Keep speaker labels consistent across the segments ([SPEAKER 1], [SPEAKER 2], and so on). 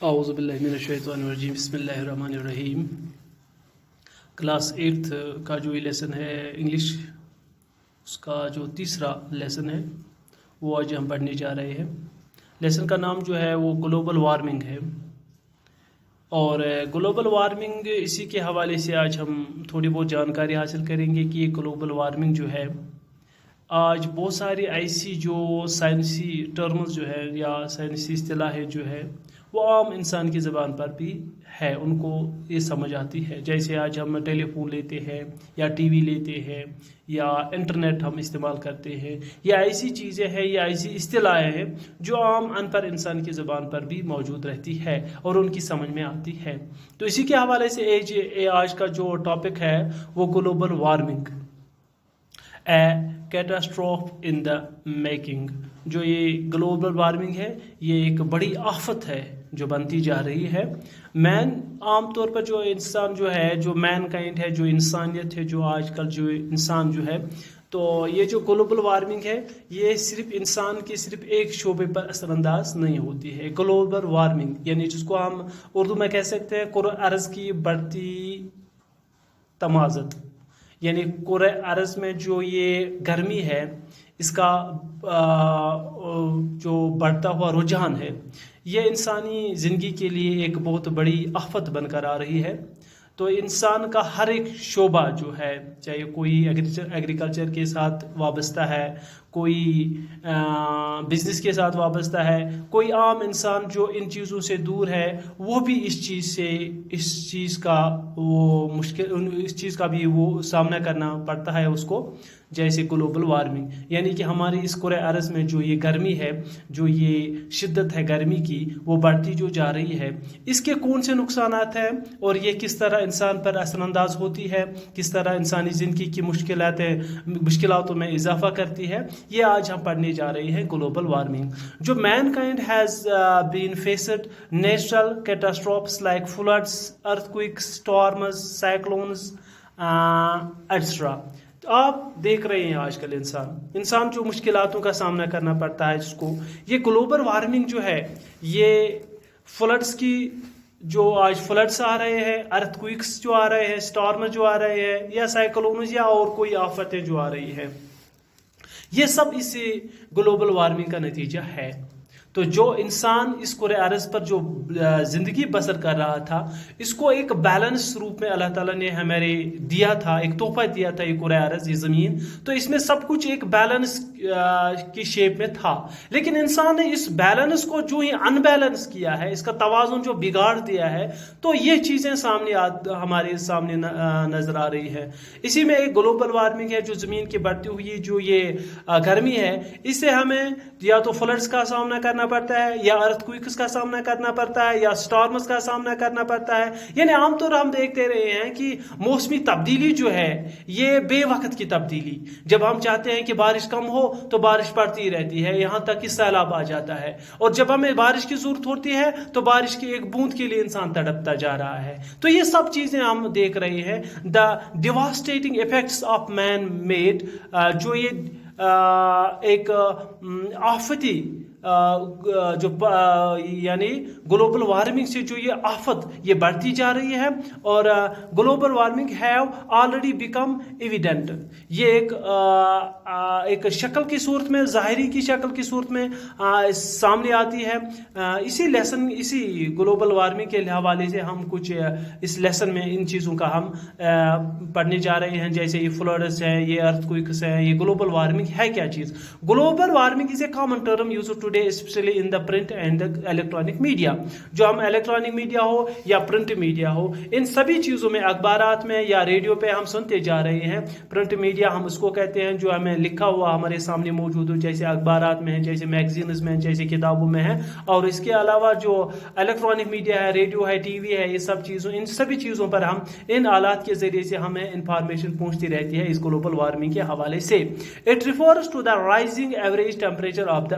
[SPEAKER 1] اعوذ باللہ من الشیطان الرجیم بسم اللہ الرحمن الرحیم۔ کلاس 8 کا جو یہ لیسن ہے انگلش، اس کا جو تیسرا لیسن ہے وہ آج ہم پڑھنے جا رہے ہیں۔ لیسن کا نام جو ہے وہ گلوبل وارمنگ ہے، اور گلوبل وارمنگ اسی کے حوالے سے آج ہم تھوڑی بہت جانکاری حاصل کریں گے کہ یہ گلوبل وارمنگ جو ہے آج بہت ساری ایسی جو سائنسی ٹرمز جو ہے یا سائنسی اصطلاحیں جو ہے وہ عام انسان کی زبان پر بھی ہے، ان کو یہ سمجھ آتی ہے۔ جیسے آج ہم ٹیلی فون لیتے ہیں یا ٹی وی لیتے ہیں یا انٹرنیٹ ہم استعمال کرتے ہیں، یا ایسی چیزیں ہیں یا ایسی اصطلاحیں ہیں جو عام ان پڑھ انسان کی زبان پر بھی موجود رہتی ہے اور ان کی سمجھ میں آتی ہے۔ تو اسی کے حوالے سے آج کا جو ٹاپک ہے وہ global warming, a catastrophe in the making. جو یہ گلوبل وارمنگ ہے یہ ایک بڑی آفت ہے جو بنتی جا رہی ہے۔ عام طور پر جو انسان جو ہے، جو مین کائنڈ ہے، جو انسانیت ہے، جو آج کل جو انسان جو ہے، تو یہ جو گلوبل وارمنگ ہے یہ صرف انسان کی صرف ایک شعبے پر اثر انداز نہیں ہوتی ہے۔ گلوبل وارمنگ یعنی جس کو ہم اردو میں کہہ سکتے ہیں کرۂ ارض کی بڑھتی تمازت، یعنی کرۂ ارض میں جو یہ گرمی ہے اس کا جو بڑھتا ہوا رجحان ہے یہ انسانی زندگی کے لیے ایک بہت بڑی آفت بن کر آ رہی ہے۔ تو انسان کا ہر ایک شعبہ جو ہے، چاہے کوئی ایگریکلچر کے ساتھ وابستہ ہے، کوئی بزنس کے ساتھ وابستہ ہے، کوئی عام انسان جو ان چیزوں سے دور ہے، وہ بھی اس چیز کا بھی وہ سامنا کرنا پڑتا ہے اس کو، جیسے گلوبل وارمنگ یعنی کہ ہماری اس کرۂ ارض میں جو یہ گرمی ہے، جو یہ شدت ہے گرمی کی، وہ بڑھتی جو جا رہی ہے۔ اس کے کون سے نقصانات ہیں اور یہ کس طرح انسان پر اثر انداز ہوتی ہے، کس طرح انسانی زندگی کی مشکلاتوں میں اضافہ کرتی ہے، یہ آج ہم پڑھنے جا رہے ہیں گلوبل وارمنگ۔ جو mankind has been faced natural catastrophes like floods, earthquakes, storms, cyclones etcetera. آپ دیکھ رہے ہیں آج کل انسان جو مشکلاتوں کا سامنا کرنا پڑتا ہے، جس کو یہ گلوبل وارمنگ جو ہے، یہ فلڈز کی جو آج فلڈز آ رہے ہیں، ارتھکویکس جو آ رہے ہیں، سٹارمز جو آ رہے ہیں، یا سائیکلونز یا اور کوئی آفتیں جو آ رہی ہے، یہ سب اس گلوبل وارمنگ کا نتیجہ ہے۔ تو جو انسان اس کرۂ ارض پر جو زندگی بسر کر رہا تھا، اس کو ایک بیلنس روپ میں اللہ تعالیٰ نے ہمیں دیا تھا، ایک تحفہ دیا تھا یہ کرۂ ارض، یہ زمین، تو اس میں سب کچھ ایک بیلنس کی شیپ میں تھا۔ لیکن انسان نے اس بیلنس کو جو ہی ان بیلنس کیا ہے، اس کا توازن جو بگاڑ دیا ہے، تو یہ چیزیں ہمارے سامنے نظر آ رہی ہے۔ اسی میں ایک گلوبل وارمنگ ہے جو زمین کی بڑھتی ہوئی جو یہ گرمی ہے، اس سے ہمیں یا تو فلڈز کا سامنا کرنا پڑتا ہے، یا ارتھکویکس کا سامنا کرنا پڑتا ہے، یا سٹارمز کا سامنا کرنا پڑتا ہے۔ یعنی عام طور ہم دیکھتے رہے ہیں کہ موسمی تبدیلی جو ہے یہ بے وقت کی تبدیلی، جب ہم چاہتے ہیں کہ بارش کم ہو تو بارش پڑتی رہتی ہے، یہاں تک کہ سیلاب آ جاتا ہے، اور جب ہمیں بارش کی ضرورت ہوتی ہے تو بارش کی ایک بوند کے لیے انسان تڑپتا جا رہا ہے۔ تو یہ سب چیزیں ہم دیکھ رہے ہیں، the devastating effects of man made, جو یہ ایک آفتی جو یعنی گلوبل وارمنگ سے جو یہ آفت یہ بڑھتی جا رہی ہے، اور global warming have already become evident, یہ ایک شکل کی صورت میں، ظاہری کی شکل کی صورت میں سامنے آتی ہے۔ اسی گلوبل وارمنگ کے حوالے سے ہم کچھ اس لیسن میں ان چیزوں کا ہم پڑھنے جا رہے ہیں، جیسے یہ فلڈز ہیں، یہ ارتھکویکس ہیں۔ یہ گلوبل وارمنگ ہے کیا چیز؟ Global warming is a common term used today especially in the print and electronic media. جو ہم الیکٹرانک میڈیا ہو یا پرنٹ میڈیا ہو، ان سبھی چیزوں میں، اخبارات میں یا ریڈیو پہ ہم سنتے جا رہے ہیں۔ پرنٹ میڈیا ہم اس کو کہتے ہیں جو ہمیں لکھا ہوا ہمارے سامنے موجود ہو، جیسے اخبارات میں ہے، جیسے میگزینز میں، جیسے کتابوں میں ہے۔ اور اس کے علاوہ جو الیکٹرانک میڈیا ہے، ریڈیو ہے، ٹی وی ہے، یہ سب چیزوں، ان سبھی چیزوں پر ہم ان آلات کے ذریعے سے ہمیں انفارمیشن پہنچتی رہتی ہے اس گلوبل وارمنگ کے حوالے سے۔ It refers to the rising average temperature of the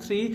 [SPEAKER 1] 3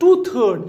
[SPEAKER 1] 2/3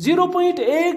[SPEAKER 1] 0.8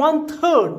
[SPEAKER 1] 1/3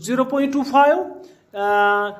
[SPEAKER 1] 0.25